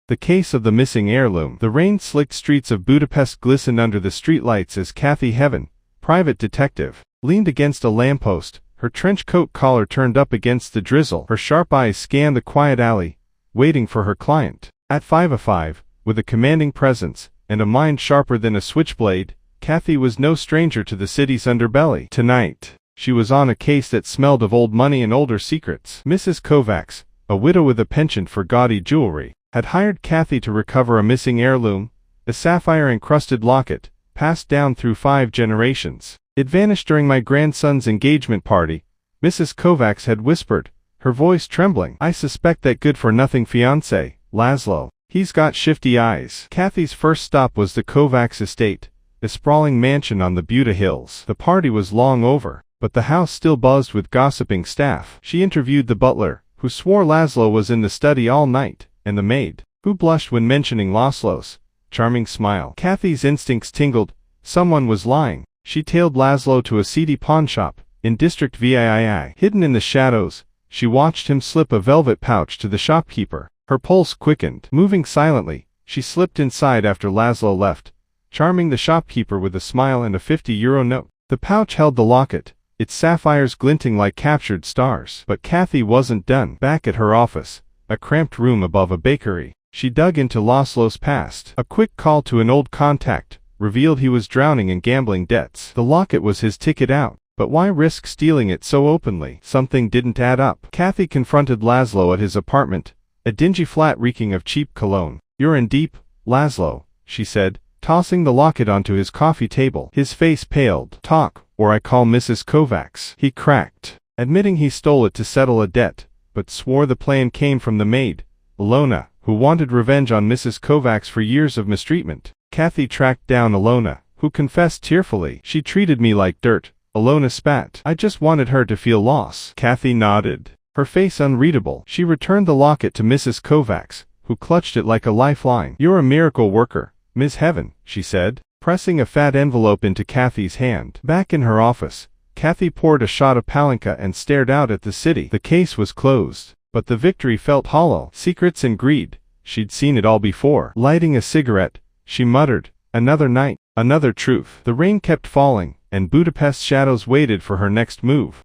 The case of the missing heirloom. The rain-slicked streets of Budapest glistened under the streetlights as Cathy Heaven, private detective, leaned against a lamppost, her trench coat collar turned up against the drizzle. Her sharp eyes scanned the quiet alley, waiting for her client. At 5'5", with a commanding presence, and a mind sharper than a switchblade, Cathy was no stranger to the city's underbelly. Tonight, she was on a case that smelled of old money and older secrets. Mrs. Kovacs, a widow with a penchant for gaudy jewelry, had hired Cathy to recover a missing heirloom, a sapphire-encrusted locket, passed down through 5 generations. "It vanished during my grandson's engagement party," Mrs. Kovacs had whispered, her voice trembling. "I suspect that good-for-nothing fiancé, Laszlo. He's got shifty eyes." Cathy's first stop was the Kovacs estate, a sprawling mansion on the Buda Hills. The party was long over, but the house still buzzed with gossiping staff. She interviewed the butler, who swore Laszlo was in the study all night, and the maid, who blushed when mentioning Laszlo's charming smile. Cathy's instincts tingled. Someone was lying. She tailed Laszlo to a seedy pawnshop, in District VII. Hidden in the shadows, she watched him slip a velvet pouch to the shopkeeper. Her pulse quickened. Moving silently, she slipped inside after Laszlo left, charming the shopkeeper with a smile and a €50 note. The pouch held the locket, its sapphires glinting like captured stars. But Cathy wasn't done. Back at her office, a cramped room above a bakery, she dug into Laszlo's past. A quick call to an old contact revealed he was drowning in gambling debts. The locket was his ticket out, but why risk stealing it so openly? Something didn't add up. Cathy confronted Laszlo at his apartment, a dingy flat reeking of cheap cologne. "You're in deep, Laszlo," she said, tossing the locket onto his coffee table. His face paled. "Talk, or I call Mrs. Kovacs," he cracked, admitting he stole it to settle a debt, but swore the plan came from the maid, Ilona, who wanted revenge on Mrs. Kovacs for years of mistreatment. Cathy tracked down Ilona, who confessed tearfully. "She treated me like dirt," Ilona spat. "I just wanted her to feel loss." Cathy nodded, her face unreadable. She returned the locket to Mrs. Kovacs, who clutched it like a lifeline. "You're a miracle worker, Miss Heaven," she said, pressing a fat envelope into Cathy's hand. Back in her office, Cathy poured a shot of palinka and stared out at the city. The case was closed, but the victory felt hollow. Secrets and greed, she'd seen it all before. Lighting a cigarette, she muttered, "Another night, another truth." The rain kept falling, and Budapest's shadows waited for her next move.